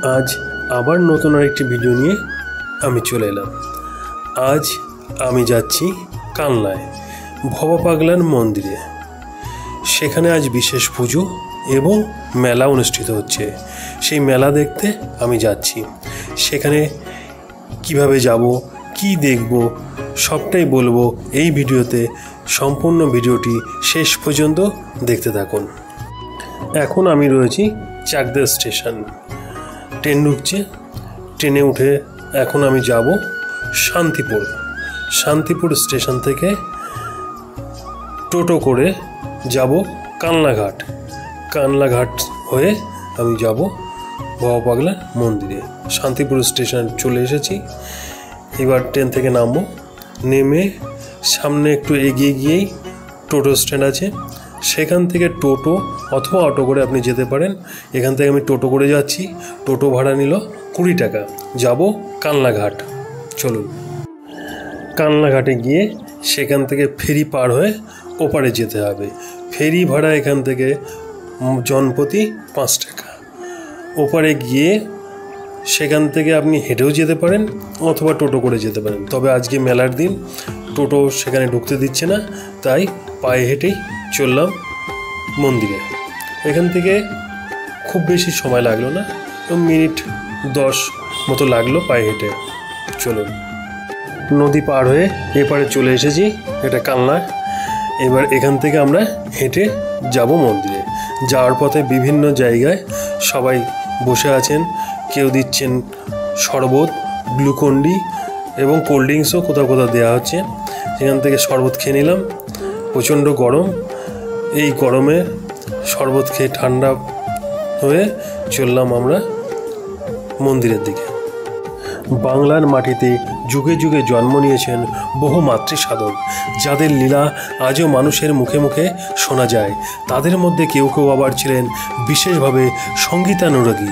আজ আবার নতুন আরেকটি ভিডিও নিয়ে আমি চলে এলাম। আজ আমি যাচ্ছি কালনায় ভবা পাগলার মন্দিরে। সেখানে আজ বিশেষ পুজো এবং মেলা অনুষ্ঠিত হচ্ছে। সেই মেলা দেখতে আমি যাচ্ছি। সেখানে কিভাবে যাব, কি দেখব, সবটাই বলবো এই ভিডিওতে। সম্পূর্ণ ভিডিওটি শেষ পর্যন্ত দেখতে থাকুন। এখন আমি রয়েছি চাকদা স্টেশন। ট্রেন ঢুকছে, ট্রেনে উঠে এখন আমি যাব শান্তিপুর স্টেশন থেকে টোটো করে যাব কানলাঘাট হয়ে আমি যাব ভবা পাগলার মন্দিরে। শান্তিপুর স্টেশন চলে এসেছি। এবার ট্রেন থেকে নামবো। নেমে সামনে একটু এগিয়ে গিয়েই টোটো স্ট্যান্ড আছে। সেখান থেকে টোটো অথবা অটো করে আপনি যেতে পারেন। এখান থেকে আমি টোটো করে যাচ্ছি। টোটো ভাড়া নিল 20 টাকা। যাব কানলাঘাট। চলুন, কানলাঘাটে গিয়ে সেখান থেকে ফেরি পার হয়ে ওপারে যেতে হবে। ফেরি ভাড়া এখান থেকে জনপ্রতি 5 টাকা। ওপারে গিয়ে সেখান থেকে আপনি হেঁটেও যেতে পারেন অথবা টোটো করে যেতে পারেন। তবে আজকে মেলার দিন, টোটো সেখানে ঢুকতে দিচ্ছে না, তাই পায়ে হেঁটেই চললাম মন্দিরে। এখান থেকে খুব বেশি সময় লাগলো না, মিনিট 10 মতো লাগলো পায়ে হেঁটে। চলুন, নদী পার হয়ে এপারে চলে এসেছি। এটা কালনা। এবার এখান থেকে আমরা হেঁটে যাব মন্দিরে। যাওয়ার পথে বিভিন্ন জায়গায় সবাই বসে আছেন। কেউ দিচ্ছেন শরবত, গ্লুকন্ডি এবং কোল্ড ড্রিঙ্কসও কোথাও কোথাও দেওয়া হচ্ছে। সেখান থেকে শরবত খেয়ে নিলাম। প্রচণ্ড গরম। এই গরমে শরবত খেয়ে ঠান্ডা হয়ে চললাম আমরা মন্দিরের দিকে। বাংলার মাটিতে যুগে যুগে জন্ম নিয়েছেন বহু মাতৃসাধক, যাদের লীলা আজও মানুষের মুখে মুখে শোনা যায়। তাদের মধ্যে কেউ কেউ আবার ছিলেন বিশেষভাবে সঙ্গীতানুরাগী।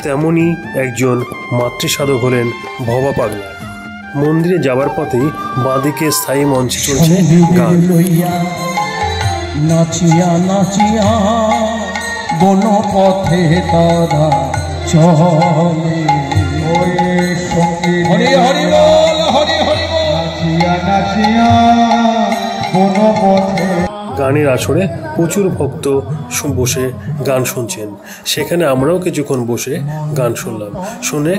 তেমনই একজন মাতৃসাধক হলেন ভবা পাগলা। মন্দিরে যাবার পথেই বাঁদিকে স্থায়ী মঞ্চে চলছে গান। নাচিয়া নাচিয়া বনপথে তারা চলে, হরি হরি বল, হরি হরি বল। নাচিয়া নাচিয়া বনপথে। গানের আসরে প্রচুর ভক্ত বসে গান শুনছেন। সেখানে আমরাও কিছুক্ষণ বসে গান শুনলাম। শুনে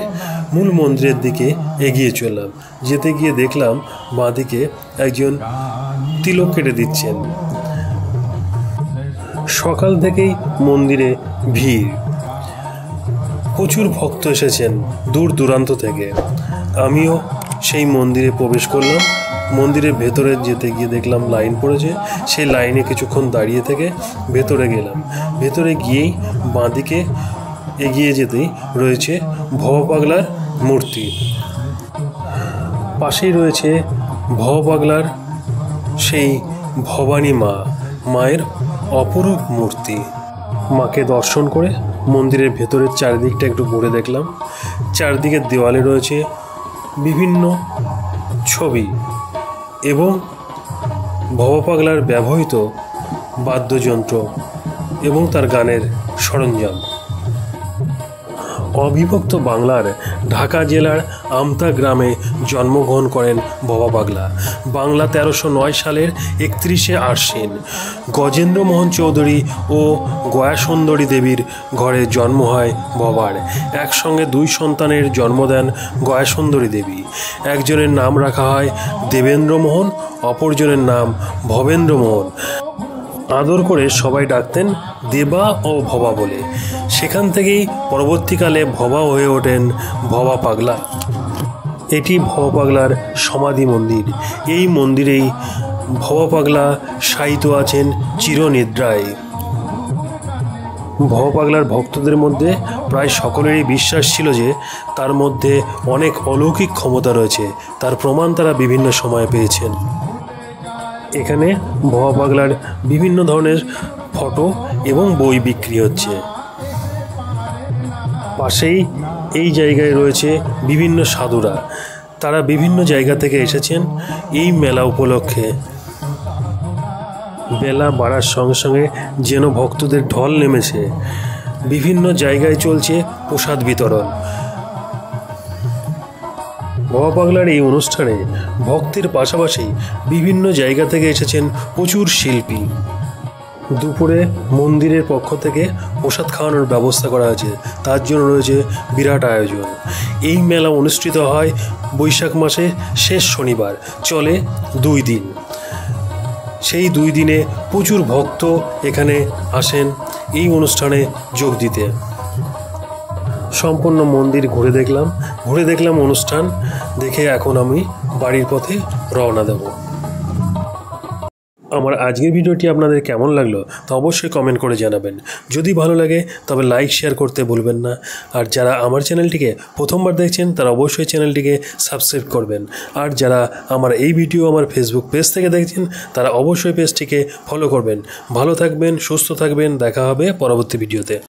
মূল মন্দিরের দিকে এগিয়ে চললাম। যেতে গিয়ে দেখলাম বাঁদিকে একজন তিলক কেটে দিচ্ছেন। সকাল থেকেই মন্দিরে ভিড়। প্রচুর ভক্ত এসেছেন দূর দূরান্ত থেকে। আমিও সেই মন্দিরে প্রবেশ করলাম। মন্দিরের ভেতরে যেতে গিয়ে দেখলাম লাইন পড়েছে। সেই লাইনে কিছুক্ষণ দাঁড়িয়ে থেকে ভেতরে গেলাম। ভেতরে গিয়েই বাঁদিকে এগিয়ে যেতেই রয়েছে ভবা পাগলার মূর্তি। পাশেই রয়েছে ভবা পাগলার সেই ভবানী মায়ের অপরূপ মূর্তি। মাকে দর্শন করে মন্দিরের ভেতরের চারিদিকটা একটু ঘুরে দেখলাম। চারদিকের দেওয়ালে রয়েছে বিভিন্ন ছবি এবং ভবা পাগলার ব্যবহৃত বাদ্যযন্ত্র এবং তার গানের সরঞ্জাম। অবিভক্ত বাংলার ঢাকা জেলার আমতা গ্রামে জন্মগ্রহণ করেন ভবা পাগলা। বাংলা 1309 সালের 31শে আশ্বিন গজেন্দ্র মোহন চৌধুরী ও গয়াসুন্দরী দেবীর ঘরে জন্ম হয় ভবার। একসঙ্গে 2 সন্তানের জন্ম দেন গয়াসুন্দরী দেবী। একজনের নাম রাখা হয় দেবেন্দ্র মোহন, অপরজনের নাম ভবেন্দ্র মোহন। আদর করে সবাই ডাকতেন দেবা ও ভবা বলে। সেখান থেকেই পরবর্তীকালে ভবা হয়ে ওঠেন ভবা পাগলা। এটি ভবা পাগলার সমাধি মন্দির। এই মন্দিরেই ভবা পাগলা শায়িত আছেন চিরনিদ্রায়। ভবা পাগলার ভক্তদের মধ্যে প্রায় সকলেরই বিশ্বাস ছিল যে তার মধ্যে অনেক অলৌকিক ক্ষমতা রয়েছে। তার প্রমাণ তারা বিভিন্ন সময়ে পেয়েছেন। এখানে ভবা পাগলার বিভিন্ন ধরনের ফটো এবং বই বিক্রি হচ্ছে। পাশেই এই জায়গায় রয়েছে বিভিন্ন সাধুরা। তারা বিভিন্ন জায়গা থেকে এসেছেন এই মেলা উপলক্ষে। বেলা বাড়ার সঙ্গে সঙ্গে যেন ভক্তদের ঢল নেমেছে। বিভিন্ন জায়গায় চলছে প্রসাদ বিতরণ। বাবা পাগলার এই অনুষ্ঠানে ভক্তের পাশাপাশি বিভিন্ন জায়গা থেকে এসেছেন প্রচুর শিল্পী। দুপুরে মন্দিরের পক্ষ থেকে প্রসাদ খাওয়ানোর ব্যবস্থা করা হয়েছে, তার জন্য রয়েছে বিরাট আয়োজন। এই মেলা অনুষ্ঠিত হয় বৈশাখ মাসে শেষ শনিবার, চলে 2 দিন। সেই 2 দিনে প্রচুর ভক্ত এখানে আসেন এই অনুষ্ঠানে যোগ দিতে। সম্পূর্ণ মন্দির ঘুরে দেখলাম অনুষ্ঠান দেখে এখন আমি বাড়ির পথে রওনা দেব। আমার আজকের ভিডিওটি আপনাদের কেমন লাগলো তা অবশ্যই কমেন্ট করে জানাবেন। যদি ভালো লাগে তবে লাইক শেয়ার করতে ভুলবেন না। আর যারা আমার চ্যানেলটিকে প্রথমবার দেখছেন তারা অবশ্যই চ্যানেলটিকে সাবস্ক্রাইব করবেন। আর যারা আমার এই ভিডিও আমার ফেসবুক পেজ থেকে দেখছেন তারা অবশ্যই পেজটিকে ফলো করবেন। ভালো থাকবেন, সুস্থ থাকবেন, দেখা হবে পরবর্তী ভিডিওতে।